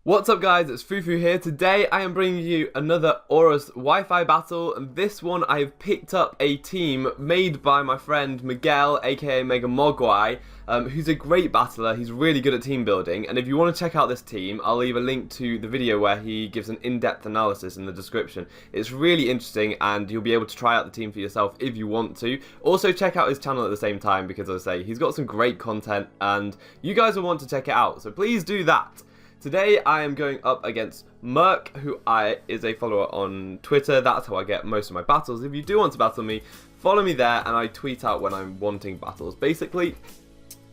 What's up guys, it's foofootoo here. Today I am bringing you another ORAS Wi-Fi battle, and this one I have picked up a team made by my friend Miguel, aka Mega Mogwai, who's a great battler. He's really good at team building, and if you want to check out this team, I'll leave a link to the video where he gives an in-depth analysis in the description. It's really interesting and you'll be able to try out the team for yourself if you want to. Also check out his channel at the same time because, as I say, he's got some great content and you guys will want to check it out, so please do that. Today I am going up against Merc, who is a follower on Twitter. That's how I get most of my battles. If you do want to battle me, follow me there and I tweet out when I'm wanting battles, basically.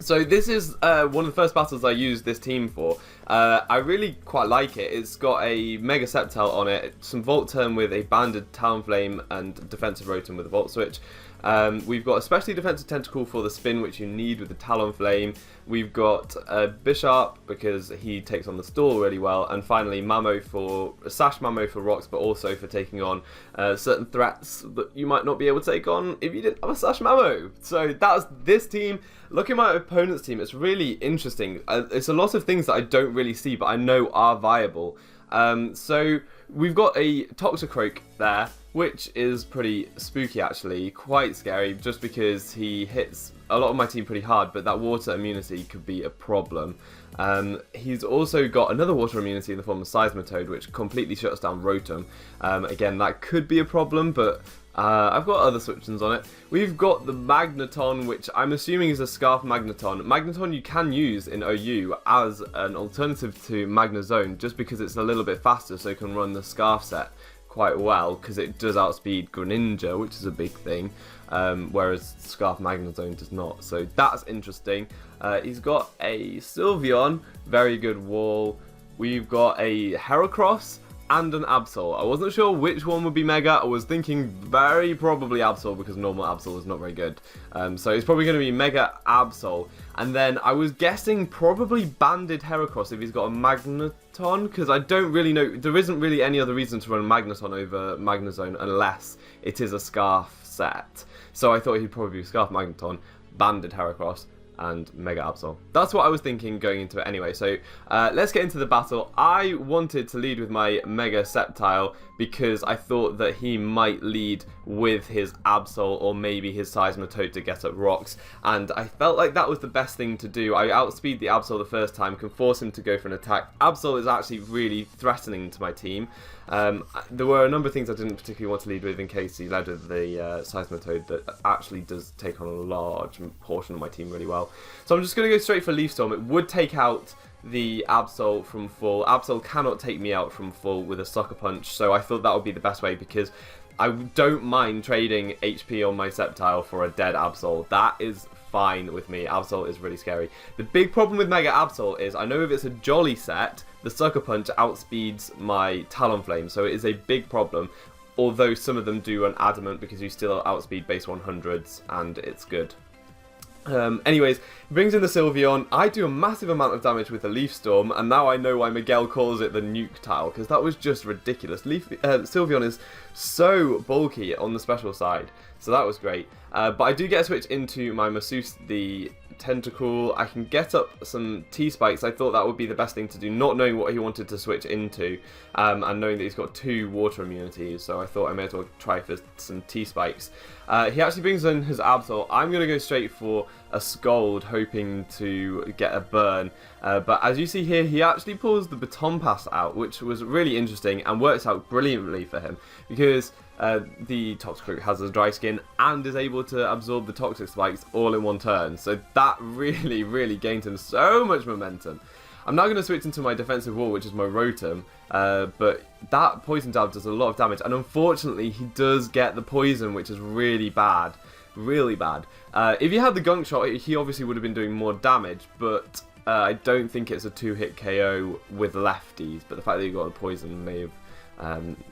So this is one of the first battles I used this team for. I really quite like it. It's got a Mega Sceptile on it, some Volt Turn with a Banded Talonflame and Defensive Rotom with a Volt Switch. We've got especially Defensive Tentacle for the spin, which you need with the Talonflame. We've got Bishop because he takes on the stall really well, and finally Sash Mamo for rocks, but also for taking on certain threats that you might not be able to take on if you didn't have a Sash Mamo. So that's this team. Look at my opponent's team, it's really interesting. It's a lot of things that I don't really see, but I know are viable. So we've got a Toxicroak there, which is pretty spooky actually, quite scary, just because he hits a lot of my team pretty hard, but that water immunity could be a problem. He's also got another water immunity in the form of Seismitoad, which completely shuts down Rotom. Again, that could be a problem, but I've got other switch-ins on it. We've got the Magneton, which I'm assuming is a Scarf Magneton. Magneton you can use in OU as an alternative to Magnezone, just because it's a little bit faster, so you can run the Scarf set quite well, because it does outspeed Greninja, which is a big thing, whereas Scarf Magnezone does not. So that's interesting. He's got a Sylveon, very good wall. We've got a Heracross and an Absol. I wasn't sure which one would be Mega. I was thinking very probably Absol because normal Absol is not very good. So it's probably going to be Mega Absol. And then I was guessing probably Banded Heracross if he's got a Magneton, because I don't really know. There isn't really any other reason to run Magneton over Magnezone unless it is a Scarf set. So I thought he'd probably be Scarf Magneton, Banded Heracross, and Mega Absol. That's what I was thinking going into it anyway. So let's get into the battle. I wanted to lead with my Mega Sceptile because I thought that he might lead with his Absol or maybe his Seismitoad to get at rocks, and I felt like that was the best thing to do. I outspeed the Absol the first time, can force him to go for an attack. Absol is actually really threatening to my team. There were a number of things I didn't particularly want to lead with in case he led with the Seismitoad that actually does take on a large portion of my team really well. So I'm just going to go straight for Leaf Storm. It would take out the Absol from full. Absol cannot take me out from full with a Sucker Punch, so I thought that would be the best way because I don't mind trading HP on my Sceptile for a dead Absol. That is fine with me. Absol is really scary. The big problem with Mega Absol is I know if it's a Jolly set, the Sucker Punch outspeeds my Talonflame, so it is a big problem. Although some of them do run Adamant because you still outspeed base 100s and it's good. Anyways, he brings in the Sylveon. I do a massive amount of damage with the Leaf Storm, and now I know why Miguel calls it the Nuketile, because that was just ridiculous. Sylveon is so bulky on the special side, so that was great. But I do get a switch into my Masseuse, the Tentacle. I can get up some T-Spikes. I thought that would be the best thing to do, not knowing what he wanted to switch into, and knowing that he's got 2 water immunities, so I thought I may as well try for some T-Spikes. He actually brings in his Absol. I'm going to go straight for a Scald, hoping to get a burn, but as you see here, he actually pulls the Baton Pass out, which was really interesting and works out brilliantly for him, because the Toxicroak has a dry skin and is able to absorb the Toxic Spikes all in one turn, so that really gained him so much momentum. I'm now going to switch into my defensive wall, which is my Rotom, but that Poison Jab does a lot of damage, and unfortunately he does get the poison, which is really bad. If he had the Gunk Shot, he obviously would have been doing more damage, but I don't think it's a 2-hit KO with lefties, but the fact that he got a poison may have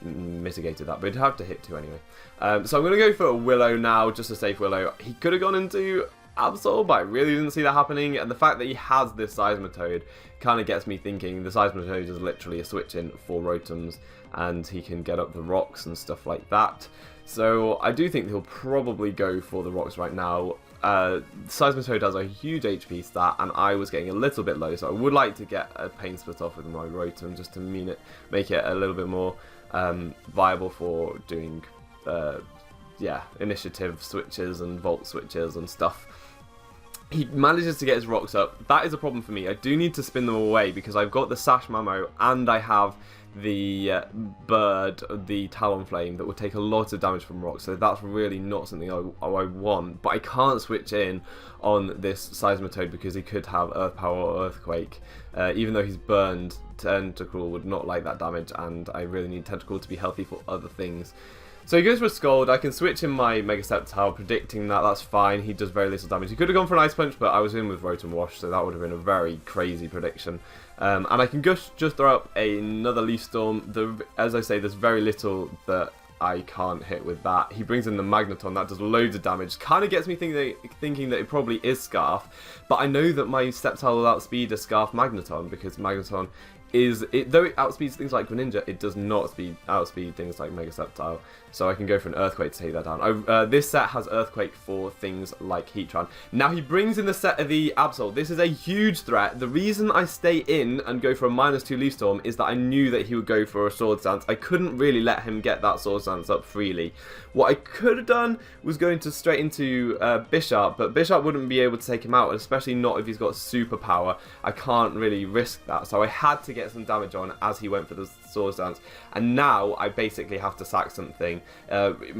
mitigated that, but it'd have to hit 2 anyway. So I'm going to go for a Willow now, just a safe Willow. He could have gone into Absol, but I really didn't see that happening, and the fact that he has this Seismitoad kind of gets me thinking the Seismitoad is literally a switch-in for Rotoms, and he can get up the rocks and stuff like that. So I do think he'll probably go for the rocks right now. Seismitoad has a huge HP stat, and I was getting a little bit low, so I would like to get a Pain Split off with my Rotom just to make it a little bit more viable for doing initiative switches and Volt switches and stuff. He manages to get his rocks up. That is a problem for me. I do need to spin them away because I've got the Sash Mamo and I have the bird, the Talonflame, that will take a lot of damage from rocks, so that's really not something I want. But I can't switch in on this Seismitoad because he could have Earth Power or Earthquake. Even though he's burned, Tentacle would not like that damage, and I really need Tentacle to be healthy for other things. So he goes for a Scald. I can switch in my Mega Sceptile, predicting that that's fine. He does very little damage. He could have gone for an Ice Punch, but I was in with Rotom Wash, so that would have been a very crazy prediction. And I can just throw up another Leaf Storm. As I say, there's very little that I can't hit with that. He brings in the Magneton. That does loads of damage. Kind of gets me thinking that it probably is Scarf, but I know that my Sceptile will outspeed a Scarf Magneton because Magneton though it outspeeds things like Greninja, it does not outspeed things like Mega Sceptile. So I can go for an Earthquake to take that down. This set has Earthquake for things like Heatran. Now he brings in the set of the Absol. This is a huge threat. The reason I stay in and go for a -2 Leaf Storm is that I knew that he would go for a Sword Stance. I couldn't really let him get that Sword Stance up freely. What I could have done was going straight into Bisharp, but Bisharp wouldn't be able to take him out, especially not if he's got super power. I can't really risk that, so I had to get some damage on as he went for the Sword Stance, and now I basically have to sack something.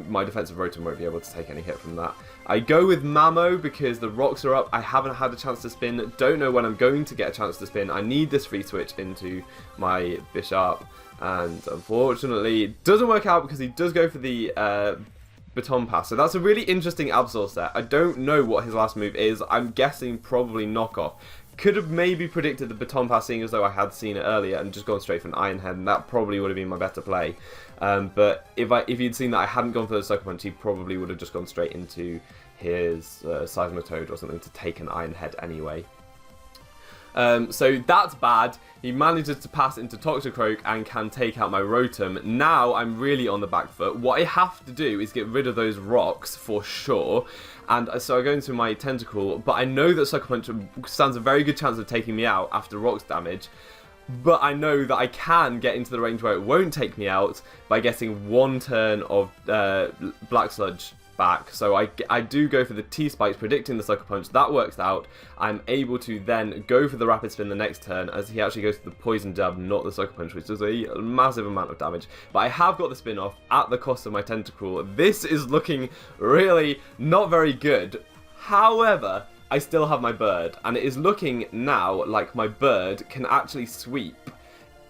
My defensive Rotom won't be able to take any hit from that. I go with Mamo because the rocks are up. I haven't had a chance to spin. Don't know when I'm going to get a chance to spin. I need this free switch into my Bisharp, and unfortunately it doesn't work out because he does go for the Baton Pass. So that's a really interesting Absol set. I don't know what his last move is. I'm guessing probably Knockoff. Could have maybe predicted the Baton Pass, seeing as though I had seen it earlier, and just gone straight for an Iron Head, and that probably would have been my better play. But if he'd seen that I hadn't gone for the Sucker Punch, he probably would have just gone straight into his Seismitoad or something to take an Iron Head anyway. So that's bad. He manages to pass into Toxicroak and can take out my Rotom. Now I'm really on the back foot. What I have to do is get rid of those rocks for sure. And so I go into my Tentacle, but I know that Sucker Punch stands a very good chance of taking me out after rocks damage. But I know that I can get into the range where it won't take me out by getting one turn of Black Sludge back. So I do go for the T-Spikes, predicting the Sucker Punch. That works out. I'm able to then go for the Rapid Spin the next turn, as he actually goes for the Poison Jab, not the Sucker Punch, which does a massive amount of damage. But I have got the spin off at the cost of my Tentacle. This is looking really not very good. However, I still have my bird, and it is looking now like my bird can actually sweep.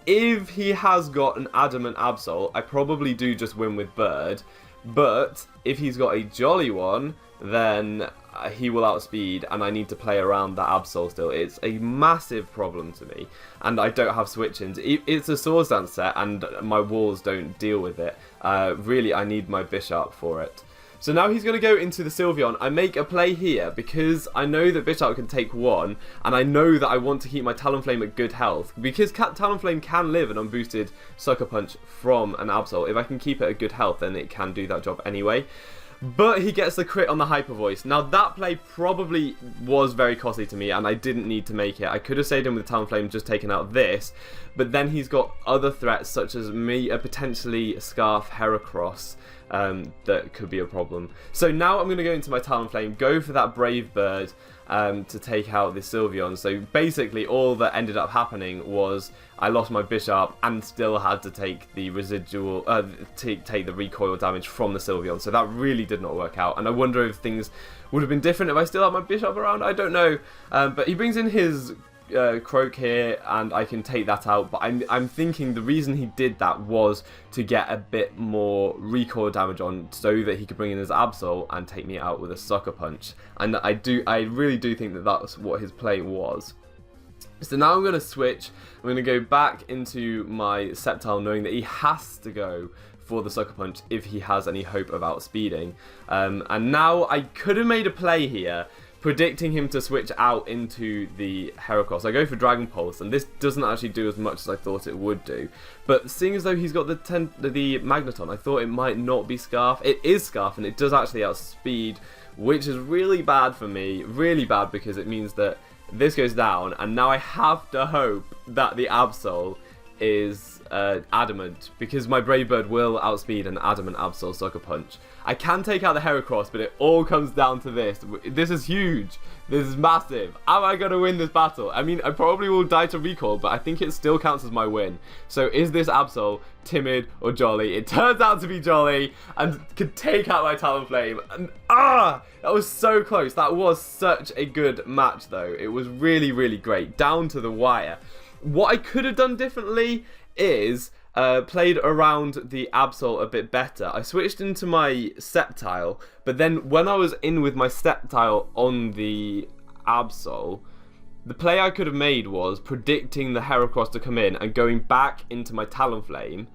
If he has got an Adamant Absol, I probably do just win with bird. But if he's got a Jolly one, then he will outspeed, and I need to play around that Absol still. It's a massive problem to me, and I don't have switch-ins. It's a Sword Dance set, and my walls don't deal with it. Really, I need my Bisharp for it. So now he's going to go into the Sylveon. I make a play here because I know that Bisharp can take one, and I know that I want to keep my Talonflame at good health. Because Talonflame can live an unboosted Sucker Punch from an Absol. If I can keep it at good health, then it can do that job anyway. But he gets the crit on the Hyper Voice. Now that play probably was very costly to me, and I didn't need to make it. I could have saved him with Talonflame, just taken out this, but then he's got other threats such as potentially Scarf Heracross that could be a problem. So now I'm going to go into my Talonflame, go for that Brave Bird to take out the Sylveon. So basically all that ended up happening was I lost my Bisharp and still had to take the residual, take the recoil damage from the Sylveon. So that really did not work out, and I wonder if things would have been different if I still had my Bisharp around. I don't know, but he brings in his Croak here, and I can take that out. But I'm thinking the reason he did that was to get a bit more recoil damage on, so that he could bring in his Absol and take me out with a Sucker Punch. And I really do think that that's what his play was. So now I'm going to switch. I'm going to go back into my Sceptile, knowing that he has to go for the Sucker Punch if he has any hope of outspeeding. And now I could have made a play here, predicting him to switch out into the Heracross. I go for Dragon Pulse, and this doesn't actually do as much as I thought it would do. But seeing as though he's got the Magneton, I thought it might not be Scarf. It is Scarf, and it does actually outspeed, which is really bad for me. Really bad, because it means that this goes down, and now I have to hope that the Absol is Adamant, because my Brave Bird will outspeed an Adamant Absol Sucker Punch. I can take out the Heracross, but it all comes down to this. This is huge. This is massive. Am I going to win this battle? I mean, I probably will die to Recall, but I think it still counts as my win. So is this Absol timid or jolly? It turns out to be jolly and could take out my Talonflame. And that was so close. That was such a good match, though. It was really, really great, down to the wire. What I could have done differently is played around the Absol a bit better. I switched into my Sceptile, but then when I was in with my Sceptile on the Absol, the play I could have made was predicting the Heracross to come in and going back into my Talonflame,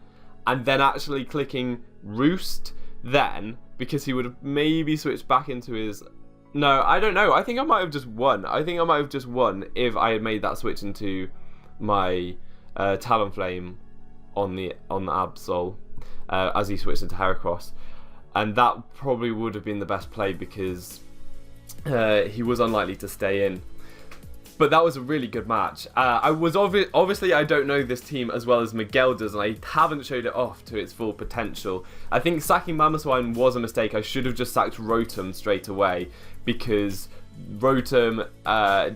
and then actually clicking Roost then, because he would have maybe switched back into his... No, I don't know. I think I might have just won. I think I might have just won if I had made that switch into my Talonflame on the Absol as he switched into Heracross, and that probably would have been the best play, because he was unlikely to stay in. But that was a really good match. I was obviously I don't know this team as well as Miguel does, and I haven't showed it off to its full potential. I think sacking Mamoswine was a mistake. I should have just sacked Rotom straight away, because Rotom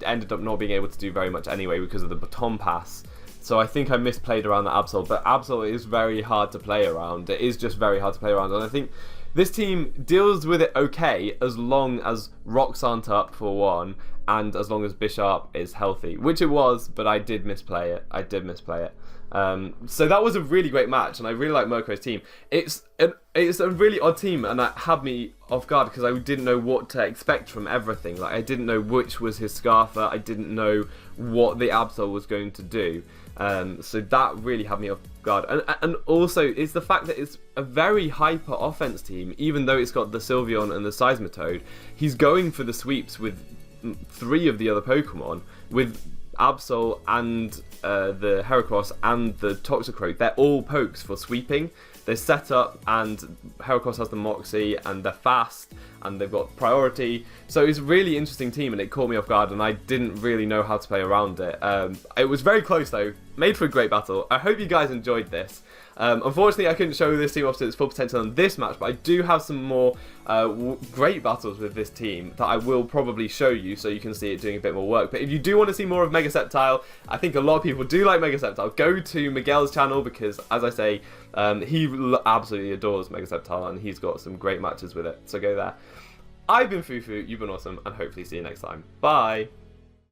ended up not being able to do very much anyway because of the Baton Pass. So I think I misplayed around the Absol, but Absol is very hard to play around. It is just very hard to play around, and I think this team deals with it okay as long as rocks aren't up, for one, and as long as Bisharp is healthy, which it was, but I did misplay it. So that was a really great match, and I really like Mirko's team. It's a really odd team, and that had me off guard because I didn't know what to expect from everything. Like, I didn't know which was his Scarfer. I didn't know what the Absol was going to do. So that really had me off guard. And also, it's the fact that it's a very hyper offense team, even though it's got the Sylveon and the Seismitoad. He's going for the sweeps with 3 of the other Pokemon, with Absol and the Heracross and the Toxicroak. They're all pokes for sweeping. They're set up, and Heracross has the Moxie, and they're fast, and they've got priority. So it's a really interesting team, and it caught me off guard, and I didn't really know how to play around it. It was very close, though. Made for a great battle. I hope you guys enjoyed this. Unfortunately, I couldn't show this team off to its full potential in this match, but I do have some more great battles with this team that I will probably show you, so you can see it doing a bit more work. But if you do want to see more of Mega Sceptile, I think a lot of people do like Mega Sceptile. Go to Miguel's channel, because, as I say, he absolutely adores Mega Sceptile, and he's got some great matches with it. So go there. I've been Foofoo, you've been awesome, and hopefully see you next time. Bye!